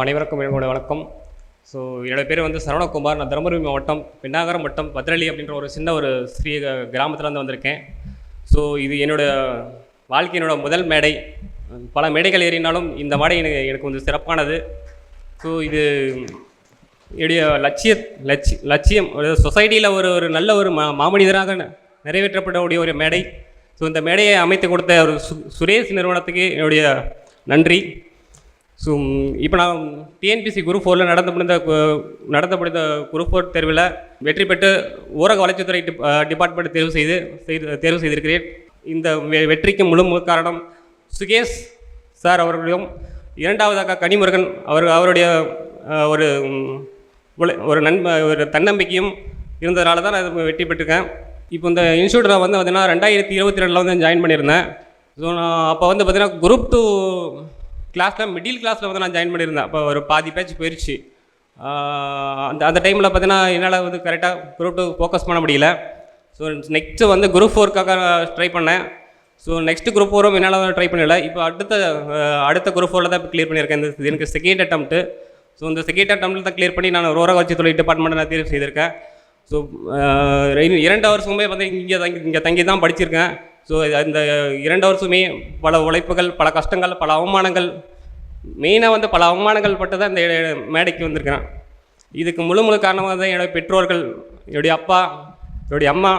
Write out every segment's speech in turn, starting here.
அனைவருக்கும் என்னோட வணக்கம். என்னோடய பேர் சரவணகுமார். நான் தருமபுரி மாவட்டம் பெண்ணாகரம் வட்டம் பத்ரளி அப்படின்ற ஒரு சின்ன ஒரு சிறிய கிராமத்தில் வந்திருக்கேன். இது என்னோடய வாழ்க்கையினோட முதல் மேடை. பல மேடைகள் ஏறினாலும் இந்த மேடை எனக்கு சிறப்பானது. இது என்னுடைய லட்சியம் சொசைட்டியில் ஒரு நல்ல ஒரு மாமனிதராக நிறைவேற்றப்படக்கூடிய ஒரு மேடை. இந்த மேடையை அமைத்து கொடுத்த ஒரு சுரேஷ் நிறுவனத்துக்கு என்னுடைய நன்றி. இப்போ நான் டிஎன்பிசி குரூப் 4 நடத்த முடிந்த குரூப் 4 தேர்வில் வெற்றி பெற்று ஊரக வளர்ச்சித்துறை டிபார்ட்மெண்ட் தேர்வு செய்திருக்கிறேன். இந்த வெற்றிக்கு முழு காரணம் சுகேஷ் சார் அவர்களும், இரண்டாவதாக கனிமுருகன் அவருடைய ஒரு தன்னம்பிக்கையும் இருந்ததுனால தான் நான் வெற்றி பெற்றிருக்கேன். இப்போ இந்த இன்ஸ்டியூட்டில் பார்த்தீங்கன்னா 2022 ஜாயின் பண்ணியிருந்தேன். நான் அப்போ பார்த்தீங்கன்னா குரூப் 2 கிளாஸில் மிடில் கிளாஸில் நான் ஜாயின் பண்ணியிருந்தேன். அப்போ ஒரு பாதி பேட்ச் போயிடுச்சு. அந்த டைமில் பார்த்தீங்கன்னா என்னால் கரெக்டாக குரூப் 2 ஃபோக்கஸ் பண்ண முடியல. நெக்ஸ்ட்டு குரூப் 4க்காக ட்ரை பண்ணேன். நெக்ஸ்ட்டு குரூப் 4 என்னால் ட்ரை பண்ணல. இப்போ அடுத்த குரூப் 4 தான் இப்போ கிளியர் பண்ணியிருக்கேன். இது எனக்கு செகண்ட் அட்டம்ப்ட்டு. இந்த செகண்ட் அட்டம்ப்ட்டில் தான் கிளியர் பண்ணி நான் ஊரக வளர்ச்சித்துறை டிபார்ட்மெண்ட்டை நான் தேர்வு செய்திருக்கேன். 2 வருஷமே இங்கே தங்கி தான் படிச்சிருக்கேன். அந்த 2 வருஷமே பல உழைப்புகள், பல கஷ்டங்கள், பல அவமானங்கள், மெயினாக பல அவமானங்கள் பட்டு தான் இந்த மேடைக்கு வந்திருக்கிறேன். இதுக்கு முழு காரணமாக தான் என்னுடைய பெற்றோர்கள், என்னுடைய அப்பா, என்னுடைய அம்மா.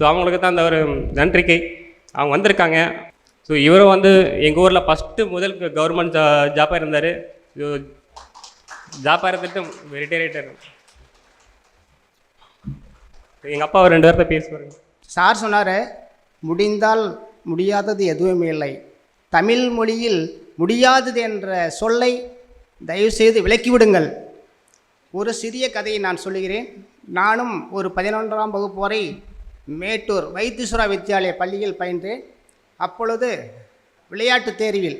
அவங்களுக்கு தான் அந்த ஒரு நன்றிக்கை அவங்க வந்திருக்காங்க. இவரும் எங்கள் ஊரில் முதல் கவர்மெண்ட் ஜாப்பாக இருந்தார். ஜாப்பாக இருந்துட்டு ரிட்டையர். எங்கள் அப்பா ஒரு 2 வாரத்தை பேசுவாருங்க. சார் சொன்னார், முடிந்தால் முடியாதது எதுவுமே இல்லை. தமிழ் மொழியில் முடியாதது என்ற சொல்லை தயவுசெய்து விளக்கிவிடுங்கள். ஒரு சிறிய கதையை நான் சொல்லுகிறேன். நானும் ஒரு 11ஆம் வகுப்பு வரை மேட்டூர் வைத்தீஸ்வரா வித்யாலய பள்ளியில் பயின்றேன். அப்பொழுது விளையாட்டு தேர்வில்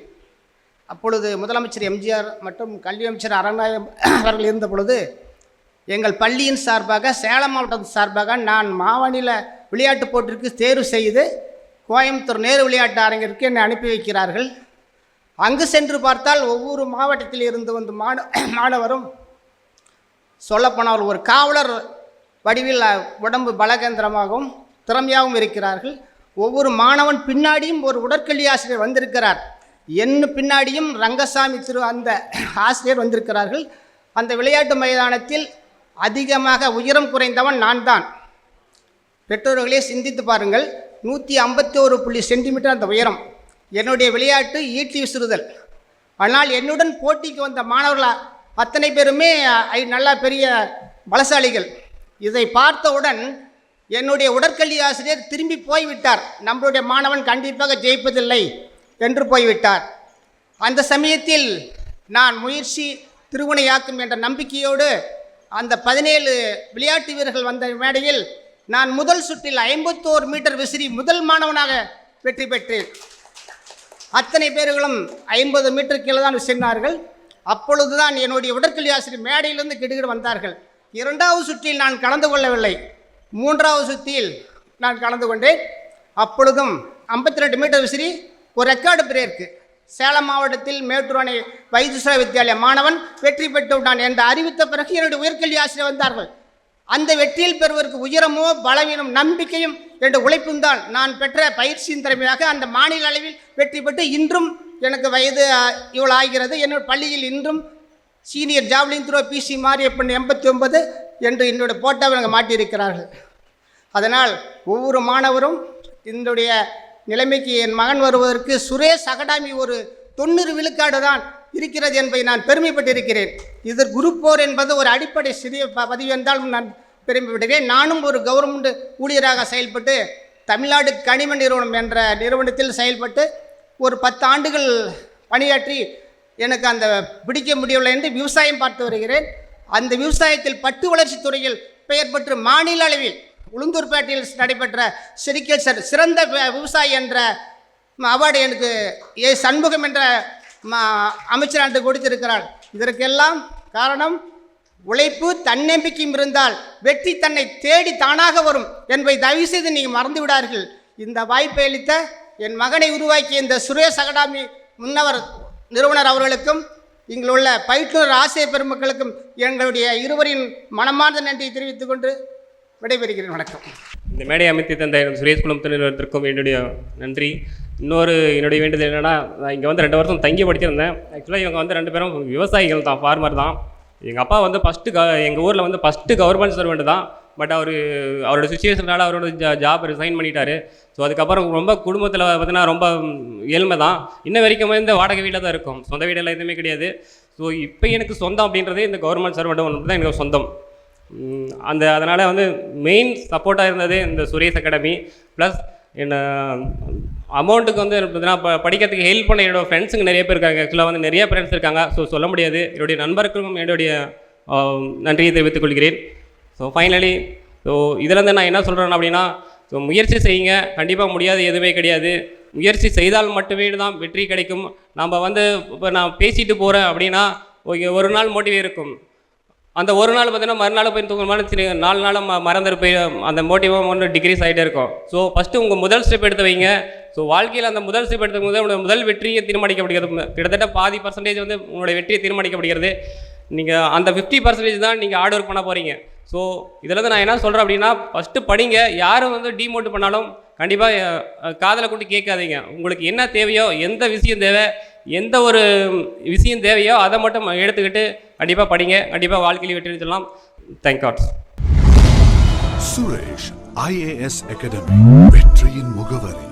முதலமைச்சர் எம்ஜிஆர் மற்றும் கல்வி அமைச்சர் அறநாயம் அவர்கள் இருந்த பொழுது எங்கள் பள்ளியின் சார்பாக, சேலம் மாவட்டத்தின் சார்பாக நான் மாநில விளையாட்டுப் போட்டிற்கு தேர்வு செய்து கோயம்புத்தூர் நேரு விளையாட்டு அரங்கிற்கு என்னை அனுப்பி வைக்கிறார்கள். அங்கு சென்று பார்த்தால் ஒவ்வொரு மாவட்டத்தில் இருந்து மாணவரும் சொல்லப்போனால் ஒரு காவலர் வடிவில் உடம்பு பலகேந்திரமாகவும் திறமையாகவும் இருக்கிறார்கள். ஒவ்வொரு மாணவன் பின்னாடியும் ஒரு உடற்கல்வி ஆசிரியர் வந்திருக்கிறார். என்ன பின்னாடியும் ரங்கசாமி அந்த ஆசிரியர் வந்திருக்கிறார்கள். அந்த விளையாட்டு மைதானத்தில் அதிகமாக உயரம் குறைந்தவன் நான் தான். பெற்றோர்களே சிந்தித்து பாருங்கள், 151 சென்டிமீட்டர் அந்த உயரம். என்னுடைய விளையாட்டு ஈட்டி விசிறுதல். ஆனால் என்னுடன் போட்டிக்கு வந்த மாணவர்கள் அத்தனை பேருமே நல்லா பெரிய பலசாலிகள். இதை பார்த்தவுடன் என்னுடைய உடற்கல்வி ஆசிரியர் திரும்பி போய்விட்டார். நம்மளுடைய மாணவன் கண்டிப்பாக ஜெயிப்பதில்லை என்று போய்விட்டார். அந்த சமயத்தில் நான் முயற்சி திருவினையாக்கும் என்ற நம்பிக்கையோடு அந்த 17 விளையாட்டு வீரர்கள் வந்த மேடையில் நான் முதல் சுற்றில் 51 மீட்டர் விசிறி முதல் மாணவனாக வெற்றி பெற்றேன். அத்தனை பேர்களும் 50 மீட்டர் கீழே தான் விசிறினார்கள். அப்பொழுதுதான் என்னுடைய உடற்கல்வி ஆசிரியர் மேடையிலிருந்து கிடுகிடு வந்தார்கள். 2வது சுற்றில் நான் கலந்து கொள்ளவில்லை. 3வது சுற்றில் நான் கலந்து கொண்டேன். அப்பொழுதும் 52 மீட்டர் விசிறி ஒரு ரெக்கார்டு பிரேக்கு. சேலம் மாவட்டத்தில் மேட்டூர் அணை வைத்தீஸ்வரா வித்யாலய மாணவன் வெற்றி பெற்று விட்டான் என்று அறிவித்த பிறகு என்னுடைய உயர்கல்வி ஆசிரியர் வந்தார்கள். அந்த வெற்றியில் பெறுவதற்கு உயரமோ பலவீனம் நம்பிக்கையும் என்ற உழைப்பும் தான் நான் பெற்ற பயிற்சியின் திறமையாக அந்த மாநில அளவில் வெற்றி பெற்று இன்றும் எனக்கு வயது இவ்வளோ ஆகிறது. என்னோட பள்ளியில் இன்றும் senior javelin throw PC Mariyappan 89 என்று என்னுடைய போட்டாவை எனக்கு மாட்டியிருக்கிறார்கள். அதனால் ஒவ்வொரு மாணவரும் என்னுடைய நிலைமைக்கு என் மகன் வருவதற்கு சுரேஷ் அகாடமி ஒரு 90 விழுக்காடு தான் இருக்கிறது என்பதை நான் பெருமைப்பட்டிருக்கிறேன். இது குரூப் 4 என்பது ஒரு அடிப்படை சிறிய பதிவு என்றாலும் நான் பெருமைப்பட்டிருக்கிறேன். நானும் ஒரு கவர்மெண்ட் ஊழியராக செயல்பட்டு தமிழ்நாடு கனிம நிறுவனம் என்ற நிறுவனத்தில் செயல்பட்டு ஒரு 10 ஆண்டுகள் பணியாற்றி எனக்கு அந்த பிடிக்க முடியவில்லை என்று விவசாயம் பார்த்து வருகிறேன். அந்த விவசாயத்தில் பட்டு வளர்ச்சி துறையில் பெயர் பெற்று மாநில அளவில் உளுந்தூர்பேட்டையில் நடைபெற்ற செரிகல்ச்சர் சிறந்த விவசாயி என்ற அவார்டு எனக்கு சண்முகம் என்ற அமைச்சர் கொடுத்திருக்கிறார். இதற்கெல்லாம் காரணம் உழைப்பு, தன்னம்பிக்கையும் இருந்தால் வெற்றி தன்னை தேடி தானாக வரும் என்பதை தயவு செய்து நீங்கள் மறந்து விடார்கள். இந்த வாய்ப்பை அளித்த என் மகனை உருவாக்கிய இந்த சுரேஷ் அகாடமி முன்னவர் நிறுவனர் அவர்களுக்கும் இங்குள்ள பயிற்றுனர் ஆசிரியர் பெருமக்களுக்கும் எங்களுடைய இருவரின் மனமார்ந்த நன்றியை தெரிவித்துக் கொண்டு விடைபெறுகிறேன். வணக்கம். இந்த மேடை அமைத்து தந்த சுரேஷ் குழுமத்தினருக்கும் என்னுடைய நன்றி. என்னுடைய வேண்டுதல் என்னென்னா, நான் இங்கே வந்து 2 வருஷம் தங்கி படிச்சிருந்தேன். ஆக்சுவலாக இவங்க வந்து 2 பேரும் விவசாயிகள் தான், ஃபார்மர் தான். எங்கள் அப்பா வந்து எங்கள் ஊரில் வந்து ஃபஸ்ட்டு கவர்மெண்ட் சர்வெண்ட் தான். பட் அவரோட சுச்சுவேஷனால் அவரோட ஜாப் ரிசைன் பண்ணிட்டாரு. ஸோ அதுக்கப்புறம் ரொம்ப குடும்பத்தில் பார்த்தீங்கன்னா ரொம்ப ஏழ்மை தான். இன்ன வரைக்கும் இந்த வாடகை வீட்டில் தான் இருக்கும், சொந்த வீடெல்லாம் எதுவுமே கிடையாது. ஸோ இப்போ எனக்கு சொந்தம் அப்படின்றதே இந்த கவர்மெண்ட் சர்வெண்ட் ஒன்று தான் எனக்கு சொந்தம். அதனால் வந்து மெயின் சப்போர்ட்டாக இருந்தது இந்த சுரேஷ் அகாடமி. ப்ளஸ் என்ன அமௌண்ட்டுக்கு வந்து பார்த்தீங்கன்னா படிக்கிறதுக்கு ஹெல்ப் பண்ண என்னோடய ஃப்ரெண்ட்ஸுங்க நிறைய பேர் இருக்காங்க. ஆக்சுவலாக வந்து நிறைய ஃப்ரெண்ட்ஸ் இருக்காங்க. ஸோ சொல்ல முடியாது. என்னுடைய நண்பர்களுக்கும் என்னுடைய நன்றியை தெரிவித்துக் கொள்கிறேன். ஸோ ஃபைனலி இதிலேருந்து நான் என்ன சொல்கிறேன் அப்படின்னா, ஸோ முயற்சி செய்யுங்க. கண்டிப்பாக முடியாது எதுவுமே கிடையாது. முயற்சி செய்தால் மட்டுமே தான் வெற்றி கிடைக்கும். நம்ம வந்து இப்போ நான் பேசிட்டு போகிறேன் அப்படின்னா ஒரு நாள் மோட்டிவே இருக்கும். அந்த ஒரு நாள் பார்த்தீங்கன்னா மறுநாள் போய் தூங்குற 4 நாளும் மறந்துட்டு போய் அந்த மோட்டிவாக ஒன்று டிக்ரீஸ் ஆகிட்டே இருக்கும். ஸோ ஃபஸ்ட்டு உங்கள் முதல் ஸ்டெப் எடுத்து வைங்க. ஸோ வாழ்க்கையில் அந்த முதல் ஸ்டெப் எடுத்து போது உங்களோட முதல் வெற்றியை தீர்மானிக்கப்படுகிறது. கிட்டத்தட்ட 50% வந்து உங்களுடைய வெற்றியை தீர்மானிக்கப்படுகிறது. நீங்கள் அந்த 50% தான் நீங்கள் ஹார்ட் ஒர்க் பண்ண போகிறீங்க. ஸோ இதில் நான் என்ன சொல்கிறேன் அப்படின்னா, ஃபஸ்ட்டு படிங்க. யாரும் வந்து டிமோட்டிவ் பண்ணாலும் கண்டிப்பாக காதலை கொண்டு கேட்காதீங்க. உங்களுக்கு என்ன தேவையோ, எந்த விஷயம் தேவை, எந்த ஒரு விஷயம் தேவையோ அதை மட்டும் எடுத்துக்கிட்டு கண்டிப்பாக படிங்க. கண்டிப்பாக வாழ்க்கையில் வெற்றி சொல்லலாம். Thank God. Suresh IAS academy, வெற்றியின் முகவரி.